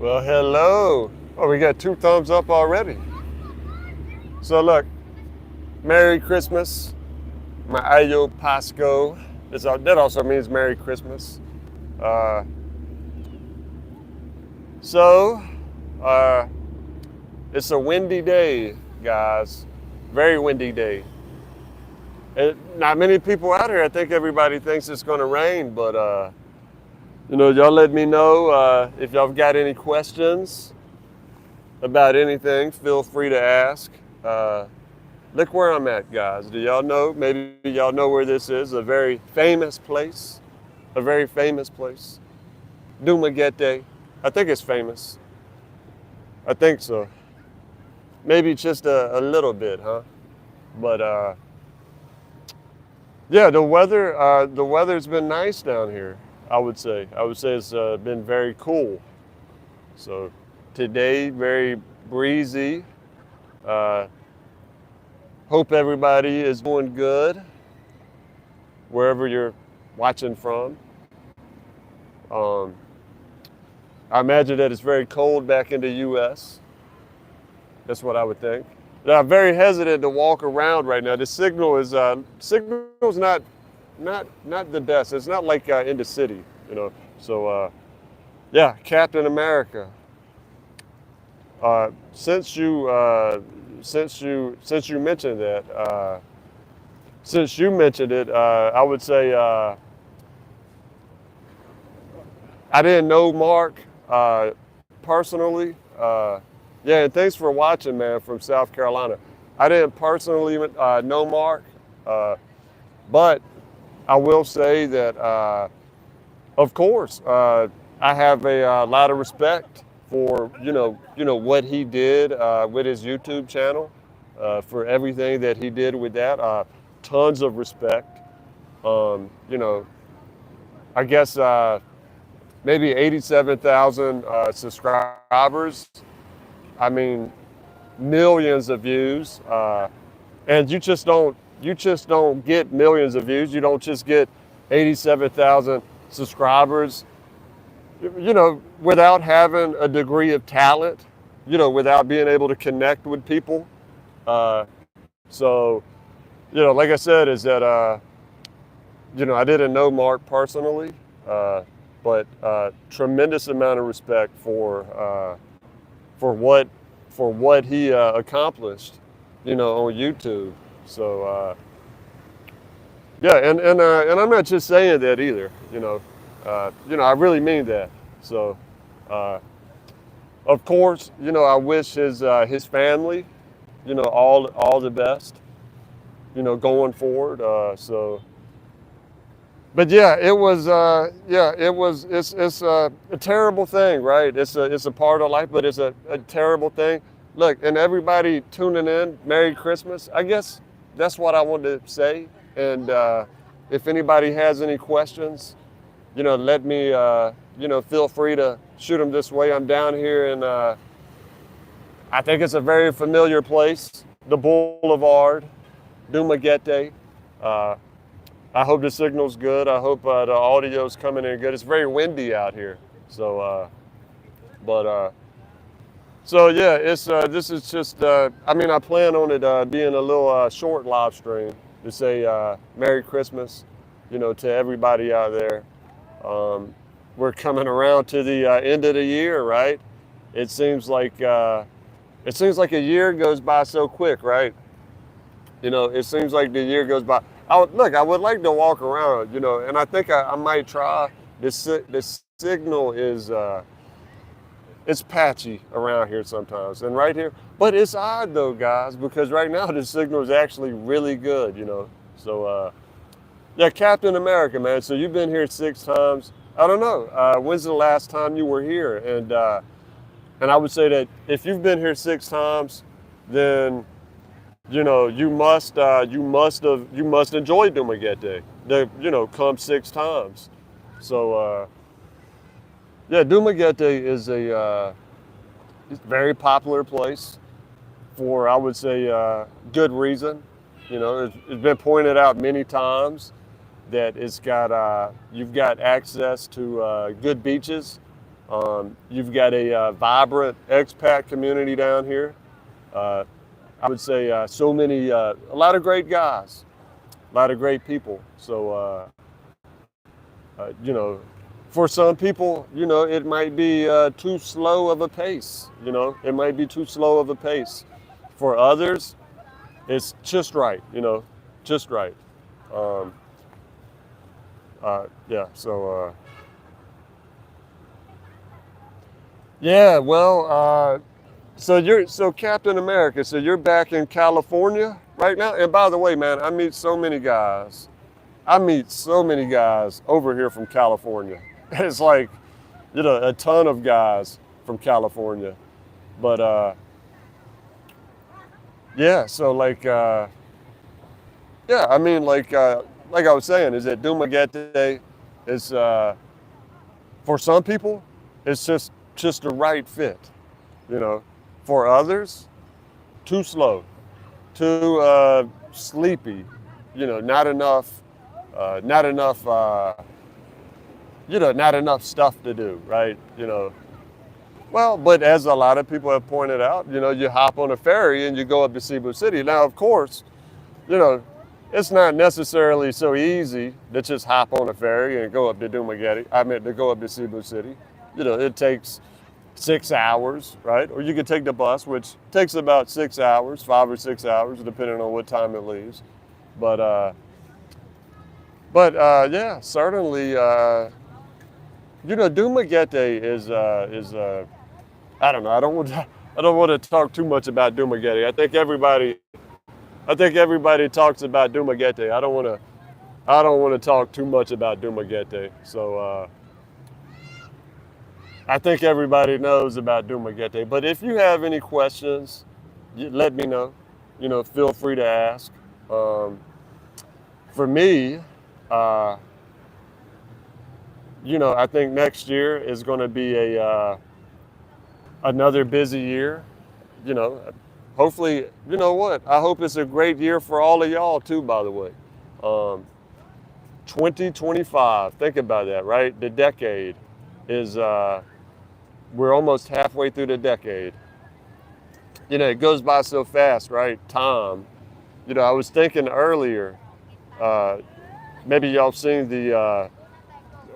Well, hello. Oh, we got 2 thumbs up already. So look, Merry Christmas, Maayo, Pasco. That also means Merry Christmas. Uh, so, uh, it's a windy day, guys. Very windy day. Not many people out here. I think everybody thinks it's going to rain, but y'all let me know if y'all got any questions about anything. Feel free to ask. Look where I'm at, guys. Do y'all know? Maybe y'all know where this is. A very famous place. A very famous place. Dumaguete. I think it's famous. I think so. Maybe just a little bit, huh? But yeah, the weather's been nice down here. I would say it's been very cool. So today, very breezy. Uh, Hope everybody is doing good wherever you're watching from. Um, I imagine that it's very cold back in the U.S. That's what I would think. Now, I'm very hesitant to walk around right now. The signal's not the best. It's not like in the city, you know. So yeah, Captain America. Uh, since you since you mentioned that, since you mentioned it, I would say I didn't know Mark personally. Yeah, and thanks for watching, man, from South Carolina. I didn't personally know Mark, but I will say that, of course, I have a lot of respect for what he did with his YouTube channel, for everything that he did with that. Tons of respect. You know, I guess maybe 87,000 subscribers. I mean, millions of views, and you just don't get millions of views. You don't just get 87,000 subscribers. Without having a degree of talent. Without being able to connect with people. Uh, so, like I said, is that I didn't know Mark personally, uh, but tremendous amount of respect for what for what he accomplished, on YouTube. So yeah, and I'm not just saying that either. I really mean that. So uh, of course, I wish his family, all the best, going forward. But yeah, it's a terrible thing, right? It's a part of life, but it's a terrible thing. Look, and everybody tuning in, Merry Christmas. I guess that's what I wanted to say. And if anybody has any questions, let me, feel free to shoot them this way. I'm down here in, I think it's a very familiar place, the Boulevard, Dumaguete. Uh, I hope the signal's good. I hope the audio's coming in good. It's very windy out here. So, but so yeah, this is just. I plan on it being a little short live stream to say Merry Christmas, to everybody out there. We're coming around to the end of the year, right? It seems like a year goes by so quick, right? It seems like the year goes by. I would like to walk around, and I think I might try. The signal is it's patchy around here sometimes, and right here. But it's odd though, guys, because right now the signal is actually really good. So yeah, Captain America, man. So you've been here 6 times. I don't know. When's the last time you were here? And I would say that if you've been here 6 times, then you must enjoy Dumaguete. Come 6 times. So yeah, Dumaguete is a very popular place for, I would say, good reason. It's been pointed out many times that you've got access to good beaches. You've got a vibrant expat community down here. Uh, I would say a lot of great guys, a lot of great people. So, you know, for some people, it might be too slow of a pace. It might be too slow of a pace. For others, it's just right. Just right. Um, yeah. So, yeah. Well, so Captain America. So you're back in California right now. And by the way, man, I meet so many guys. I meet so many guys over here from California. It's like, a ton of guys from California. But yeah, so yeah, I mean, like I was saying, is that Dumaguete is for some people, it's just the right fit. You know, for others, too slow, too sleepy. Not enough, not enough, not enough stuff to do, right? Well, but as a lot of people have pointed out, you hop on a ferry and you go up to Cebu City. Now, of course, you know, it's not necessarily so easy to just hop on a ferry and go up to Dumaguete. I mean, to go up to Cebu City. It takes 6 hours, right? Or you could take the bus, which takes about 6 hours, 5 or 6 hours, depending on what time it leaves. But, yeah, certainly, Dumaguete is I don't know. I don't want to talk too much about Dumaguete. I think everybody talks about Dumaguete. I don't want to talk too much about Dumaguete. So I think everybody knows about Dumaguete. But if you have any questions, let me know. Feel free to ask. For me, uh, I think next year is going to be a another busy year. You know, Hopefully, you know what? I hope it's a great year for all of y'all too. By the way, um, 2025. Think about that, right? The decade is we're almost halfway through the decade. It goes by so fast, right? Time. I was thinking earlier. Uh, Maybe y'all seen the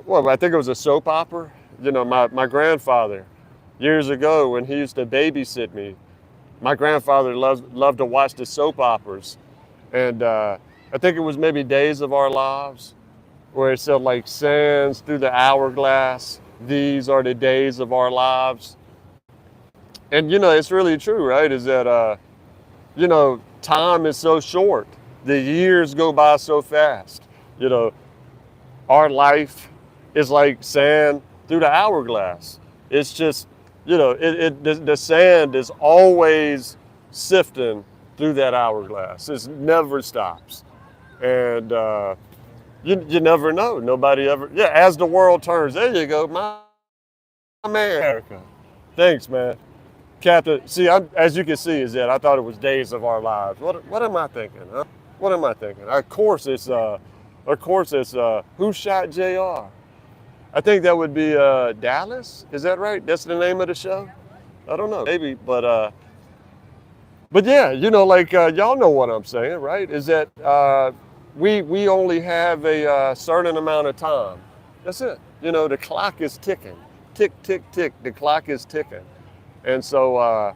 well, I think it was a soap opera. My grandfather years ago when he used to babysit me. My grandfather loved to watch the soap operas, and I think it was maybe Days of Our Lives, where it said like sands through the hourglass. These are the days of our lives, and it's really true, right? Is that time is so short, the years go by so fast. You know, our life is like sand through the hourglass. It's just, the sand is always sifting through that hourglass. It never stops. And you never know. Nobody ever, yeah, as the world turns, there you go, my man. America. Thanks, man. Captain, see, as you can see, is that I thought it was Days of Our Lives. What am I thinking, huh? What am I thinking? Of course it's, Who Shot JR? I think that would be Dallas. Is that right? That's the name of the show. I don't know, maybe, but yeah, y'all know what I'm saying, right? Is that we only have a certain amount of time. That's it. The clock is ticking, tick tick tick. The clock is ticking, and so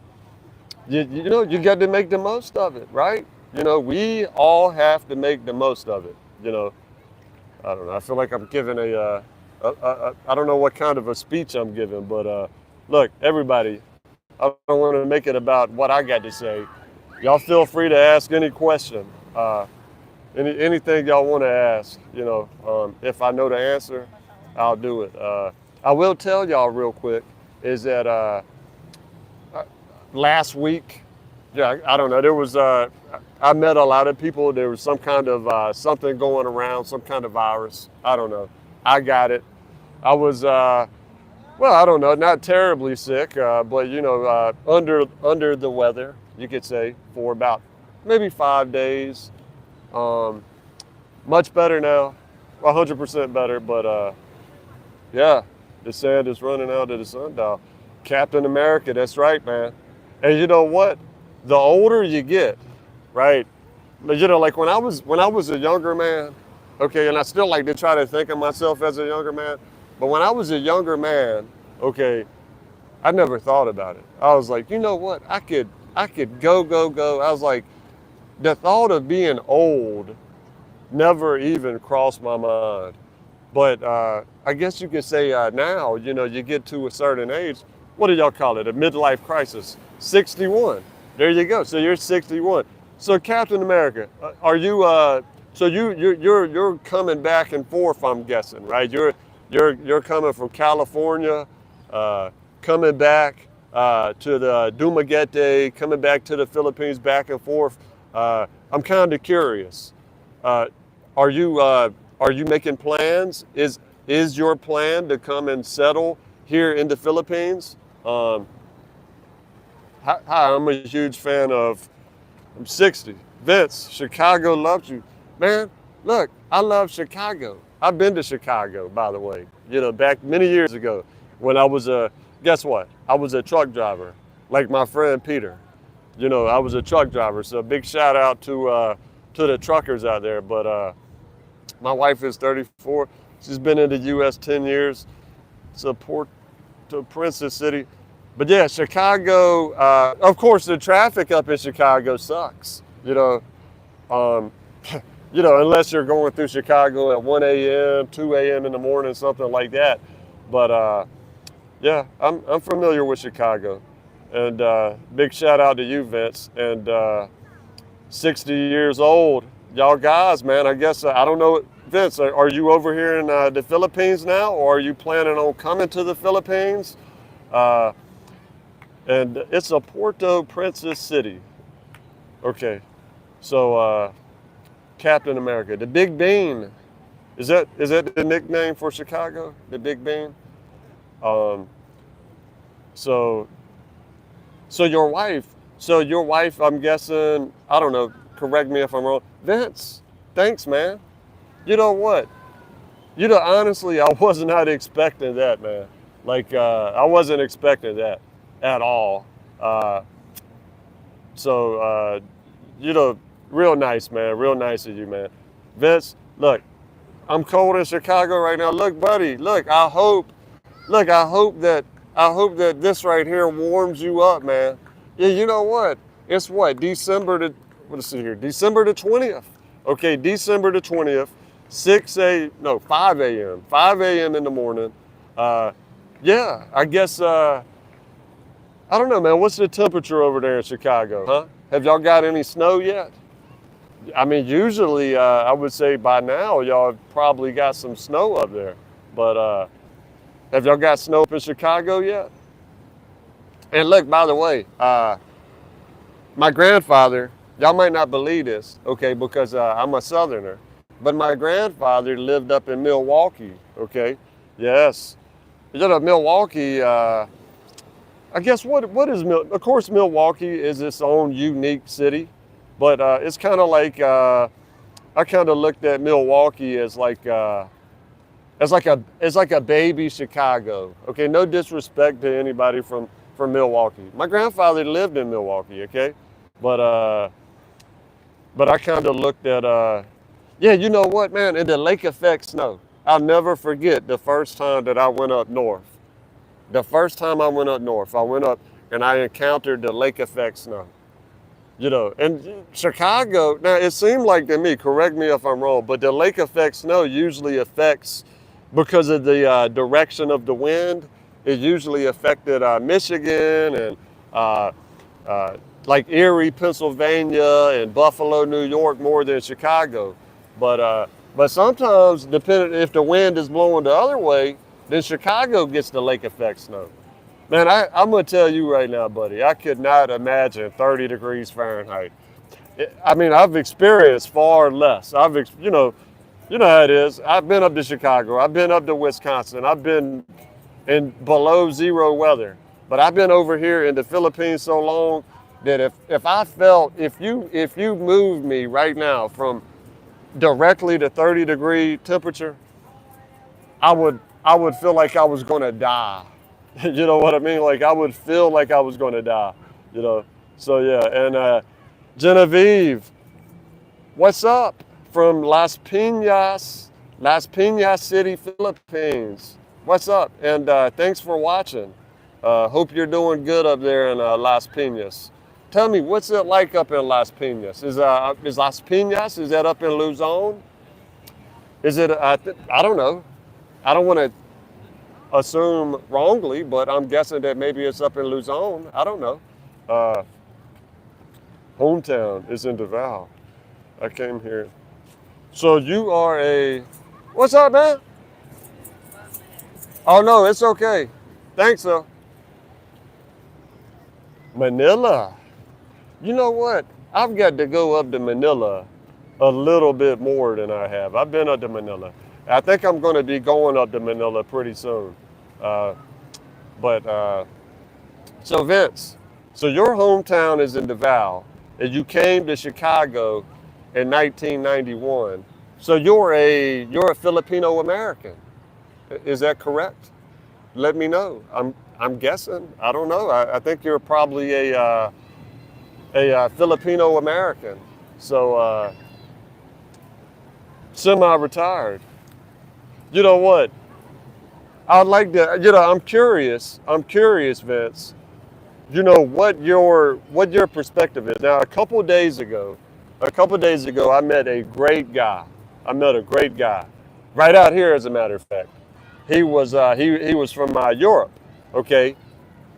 you got to make the most of it, right? We all have to make the most of it. I don't know. I feel like I'm giving I don't know what kind of a speech I'm giving, but look, everybody, I don't want to make it about what I got to say. Y'all feel free to ask any question, anything y'all want to ask. If I know the answer, I'll do it. I will tell y'all real quick is that last week, yeah, I don't know. There was I met a lot of people. There was some kind of something going around, some kind of virus. I don't know. I got it. I was well, I don't know, not terribly sick, but under the weather, you could say, for about maybe 5 days. Much better now, 100% better. But yeah, The sand is running out of the sundial. Captain America, that's right, man. And you know what? The older you get, right? You know, like when I was a younger man, okay, and I still like to try to think of myself as a younger man, but when I was a younger man, okay, I never thought about it. I was like, you know what? I could go. I was like, the thought of being old never even crossed my mind. But I guess you could say now, you know, you get to a certain age. What do y'all call it? A midlife crisis. 61. There you go. So you're 61. So Captain America, are you? So you're coming back and forth. I'm guessing, right? You're coming from California, coming back to the Dumaguete, coming back to the Philippines, back and forth. I'm kind of curious. Uh, are you making plans? Is your plan to come and settle here in the Philippines? Um, Hi, I'm a huge fan of. I'm 60. Vince, Chicago loves you, man. Look, I love Chicago. I've been to Chicago, by the way. You know, back many years ago when I was a. Guess what? I was a truck driver, like my friend Peter. You know, I was a truck driver. So big shout out to the truckers out there. But my wife is 34. She's been in the U.S. 10 years. It's a port to Princess City. But yeah, Chicago, of course, the traffic up in Chicago sucks. Um, unless you're going through Chicago at 1 a.m., 2 a.m. in the morning, something like that. But yeah, I'm familiar with Chicago. And big shout out to you, Vince. And 60 years old. Y'all guys, man, I guess, I don't know. Vince, are you over here in the Philippines now, or are you planning on coming to the Philippines? Uh, and it's a Puerto Princess city. Okay, so Captain America, the Big Bean. Is that the nickname for Chicago? The Big Bean. Um, so so your wife, I'm guessing. I don't know. Correct me if I'm wrong. Vince, thanks, man. You know what? Honestly, I was not expecting that, man. Like, I wasn't expecting that at all. Uh, so, you know, real nice, man. Real nice of you, man. Vince, look, I'm cold in Chicago right now. Look, buddy, look, look, I hope that this right here warms you up, man. Yeah, you know what? It's what? Let's see here, December the 20th. Okay, December the 20th, 5 a.m., 5 a.m. in the morning. Uh, yeah, I guess, I don't know, man. What's the temperature over there in Chicago, huh? Have y'all got any snow yet? I mean, usually, I would say by now, y'all have probably got some snow up there. But have y'all got snow up in Chicago yet? And look, by the way, my grandfather, y'all might not believe this, okay, because I'm a Southerner, but my grandfather lived up in Milwaukee, okay? Yes. You know, Milwaukee, I guess what is of course, Milwaukee is its own unique city, but it's kind of like, I kind of looked at Milwaukee as like, it's like a baby Chicago. Okay, no disrespect to anybody from Milwaukee. My grandfather lived in Milwaukee. Okay, but I kind of looked at yeah, you know what, man? In the lake effect snow, I'll never forget the first time that I went up north. The first time I went up north, I went up and I encountered the lake effect snow. You know, and Chicago. Now it seemed like to me, correct me if I'm wrong, but the lake effect snow usually affects because of the direction of the wind. It usually affected Michigan and uh, like Erie, Pennsylvania, and Buffalo, New York, more than Chicago. But sometimes, depending if the wind is blowing the other way, then Chicago gets the lake effect snow. Man, I'm gonna tell you right now, buddy. I could not imagine 30 degrees Fahrenheit. I mean, I've experienced far less. You know how it is. I've been up to Chicago. I've been up to Wisconsin. I've been in below zero weather. But I've been over here in the Philippines so long that if you moved me right now from directly to 30-degree temperature, I would I would feel like I was going to die. You know what I mean? Like I would feel like I was going to die. You know. So yeah, and Genevieve, what's up from Las Piñas City, Philippines? What's up? And thanks for watching. Hope you're doing good up there in Las Piñas. Tell me, what's it like up in Las Piñas? Is Las Piñas, is that up in Luzon? Is it, I don't know. I don't want to assume wrongly, but I'm guessing that maybe it's up in Luzon. I don't know. Uh, Hometown is in Davao. I came here. So you are what's up, man? Oh no, it's okay. Thanks, though. Manila. You know what? I've got to go up to Manila a little bit more than I have. I've been up to Manila. I think I'm going to be going up to Manila pretty soon. Uh, but so Vince, so your hometown is in Davao, and you came to Chicago in 1991. So you're a Filipino American. Is that correct? Let me know. I'm guessing. I don't know. I think you're probably a Filipino American. So semi-retired. You know what? I'd like to. I'm curious. I'm curious, Vince. You know what your perspective is. Now, a couple days ago, I met a great guy. I met a great guy, right out here, as a matter of fact. He was from Europe, okay?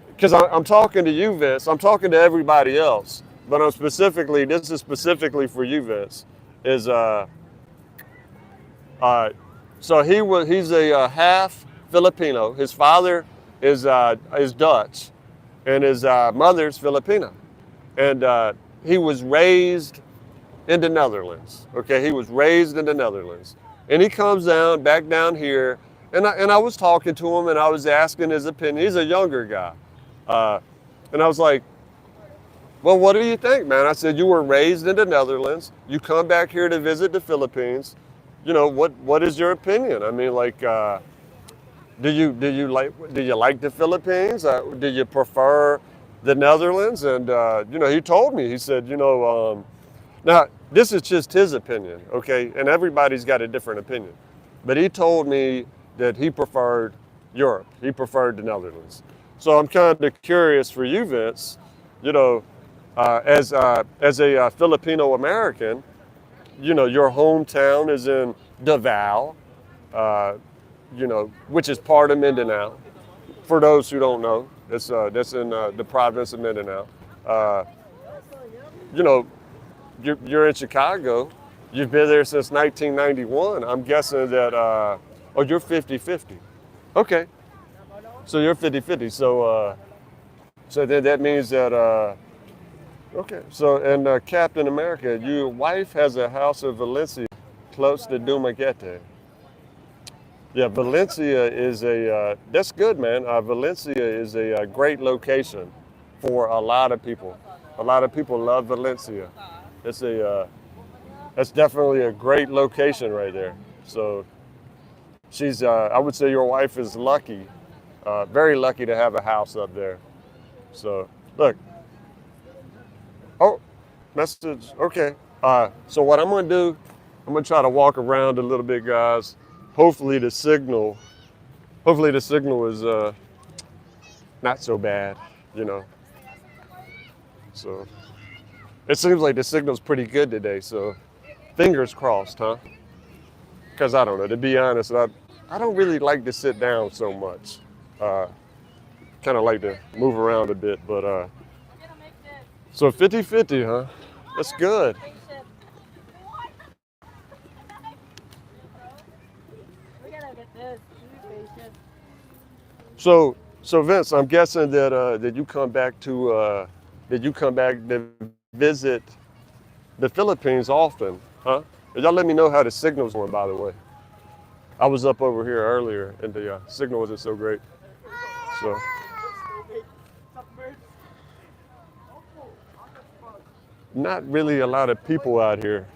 Because I'm talking to you, Vince. I'm talking to everybody else, but this is specifically for you, Vince. Is so he's a half Filipino. His father is Dutch, and his mother's Filipina, and he was raised in the Netherlands. Okay, he was raised in the Netherlands, and he comes back down here, and I was talking to him, and I was asking his opinion. He's a younger guy, and I was like, "Well, what do you think, man?" I said, "You were raised in the Netherlands. You come back here to visit the Philippines. You know what is your opinion? I mean, like, do you like the Philippines? Do you prefer the Netherlands?" And he told me. He said, now this is just his opinion, okay? And everybody's got a different opinion, but he told me that he preferred Europe. He preferred the Netherlands. So I'm kind of curious for you, Vince. You know, as a Filipino American, your hometown is in Davao, uh, which is part of Mindanao. For those who don't know, that's in the province of Mindanao. Uh, you know, you're in Chicago. You've been there since 1991. I'm guessing that, you're 50-50. Okay, so you're 50-50. So then that means that, okay. So, and Captain America, your wife has a house in Valencia, close to Dumaguete. Yeah, Valencia is that's good, man. Valencia is a great location for a lot of people. A lot of people love Valencia. It's that's definitely a great location right there. So I would say your wife is lucky, very lucky to have a house up there. So look, oh, message, okay. So what I'm gonna do, I'm gonna try to walk around a little bit, guys. Hopefully the signal is not so bad, you know. So it seems like the signal's pretty good today. So fingers crossed, huh? Because I don't know. To be honest, I don't really like to sit down so much. Uh, kind of like to move around a bit, but so 50-50, huh? That's good. So Vince, I'm guessing that you come back to visit the Philippines often, huh? Y'all let me know how the signal's going, by the way. I was up over here earlier, and the signal wasn't so great. So not really a lot of people out here.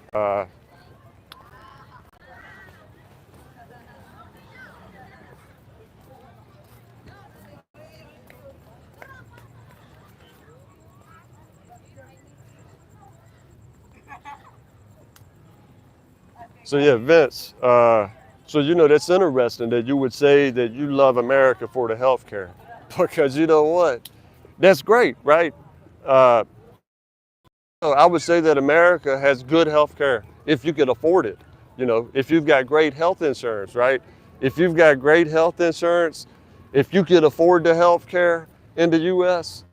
So yeah, Vince. So that's interesting that you would say that you love America for the health care, because you know what, that's great, right? Uh, I would say that America has good health care if you can afford it. If you've got great health insurance, right? If you've got great health insurance, if you can afford the health care in the U.S.,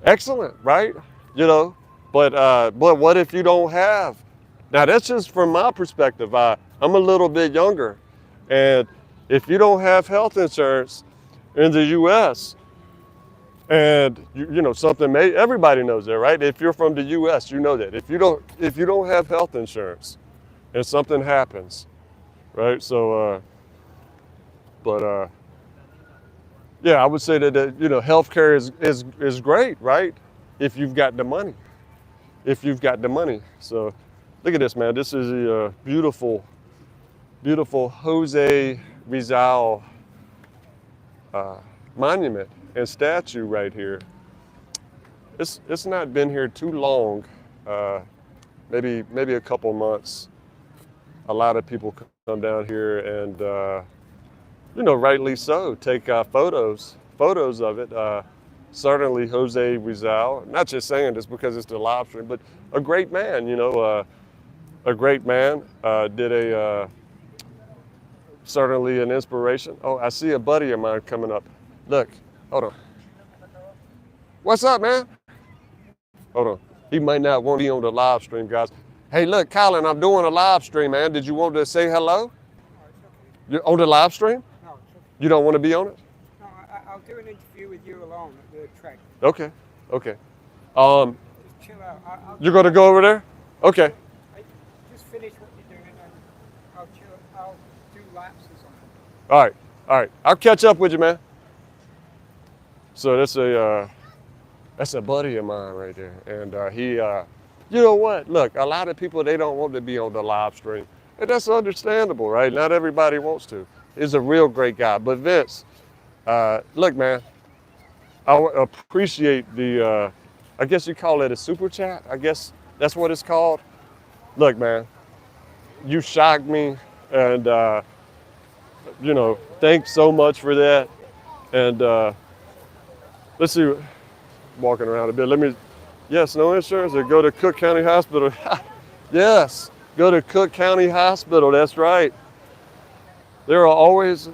excellent, right? You know, but what if you don't have? Now that's just from my perspective. I'm a little bit younger, and if you don't have health insurance in the U.S., and something may everybody knows that, right? If you're from the U.S., you know that if you don't have health insurance and something happens, right? So, but yeah, I would say that healthcare is great, right? If you've got the money. If you've got the money. So look at this, man. This is a beautiful, beautiful Jose Rizal uh, monument and statue right here. It's not been here too long, uh, maybe a couple months. A lot of people come down here and rightly so, take photos of it. Certainly Jose Rizal, not just saying this because it's the live stream, but a great man, a great man, did certainly an inspiration. Oh, I see a buddy of mine coming up. Look, hold on. What's up, man? Hold on. He might not want to be on the live stream, guys. Hey, look, Colin, I'm doing a live stream, man. Did you want to say hello? You're on the live stream? No, it's okay. You don't want to be on it? No, I'll do an interview with you alone at the track. Okay, okay. Just chill out. You're going to go over there? Okay. Just finish what you're doing and I'll chill. I'll do laps or something. All right. I'll catch up with you, man. So that's a buddy of mine right there, and he, you know what? Look, a lot of people, they don't want to be on the live stream, and that's understandable, right? Not everybody wants to. He's a real great guy, but Vince, look, man, I appreciate the, I guess you call it a super chat. I guess that's what it's called. Look, man, you shocked me, and thanks so much for that. And let's see. Walking around a bit. Yes, no insurance, or go to Cook County Hospital. Yes, go to Cook County Hospital, that's right. There are always,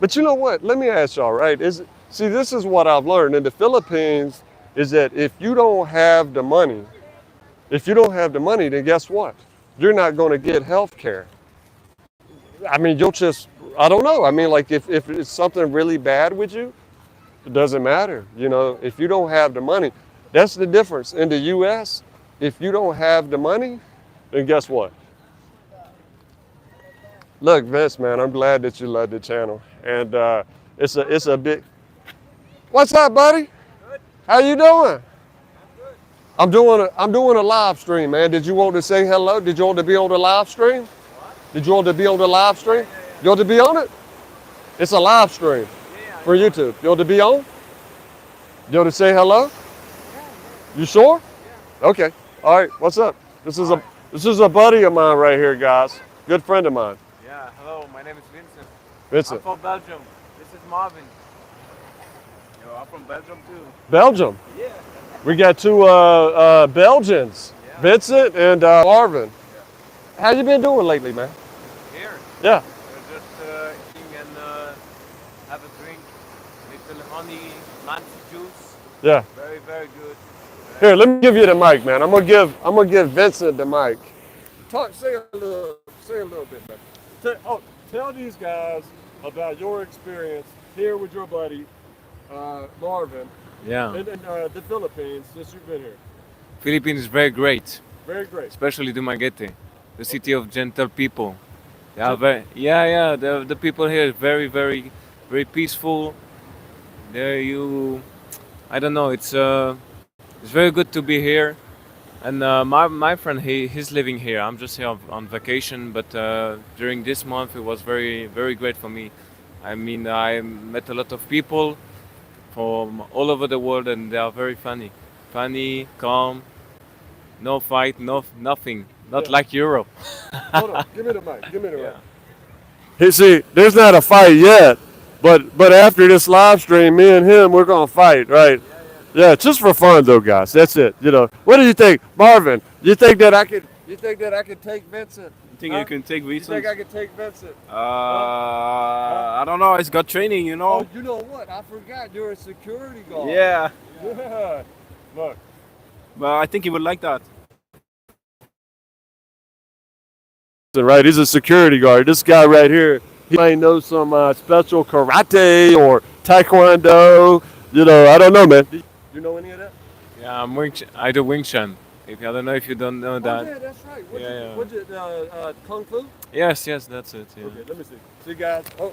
but you know what? Let me ask y'all, right? See, this is what I've learned in the Philippines, is that if you don't have the money, then guess what? You're not going to get health care. I mean, I don't know. I mean, like if it's something really bad with you, it doesn't matter, if you don't have the money. That's the difference. In the U.S., if you don't have the money, then guess what? Look, Vince, man, I'm glad that you love the channel. And it's a big... What's up, buddy? Good. How you doing? I'm good. I'm doing a live stream, man. Did you want to say hello? Did you want to be on the live stream? What? Did you want to be on the live stream? You want to be on it? It's a live stream. For YouTube. You want to be on? You want to say hello? You sure? Okay. All right. What's up? This is a buddy of mine right here, guys. Good friend of mine. Yeah, hello, my name is Vincent. Vincent. I'm from Belgium. This is Marvin. Yo, I'm from Belgium too. Belgium. Yeah. We got two Belgians, Yeah. Vincent and Marvin. How you been doing lately, man? Here, Yeah. we're just eating and have a drink. Little honey, mango juice. Yeah. Very, very good. Here, let me give you the mic, man. I'm gonna give Vincent the mic. Say a little bit, man. Tell these guys about your experience here with your buddy Marvin Yeah. in the Philippines since you've been here. Philippines is very great, Very great. especially Dumaguete, the city of gentle people. Yeah. The people here is very, very, very peaceful. I don't know. It's very good to be here. And my friend, he's living here. I'm just here on vacation, but during this month it was very, very great for me. I mean, I met a lot of people from all over the world, and they are very funny, calm, no fight, nothing. not Yeah. like Europe. Hold on, give me the mic. Give me the Yeah. mic. Hey, see, there's not a fight yet, but after this live stream, me and him, we're gonna fight, right? Yeah, just for fun though, guys. That's it. You know, what do you think, Marvin? You think that I could? You think that I could take Vincent? You think Huh? you can take You think Vincent? I could take Vincent? I don't know. It's got training, you know. Oh, you know what? I forgot you're a security guard. Yeah, Yeah. Look. but I think he would like that. Right, he's a security guard. This guy right here, he might know some special karate or taekwondo. You know, I don't know, man. You know any of that? Yeah, I do Wing Chun. I don't know if you don't know Oh, that. yeah, that's right. Yeah, yeah. What's it, Kung Fu? Yes, that's it. Yeah. Okay, let me see. See, guys. Oh,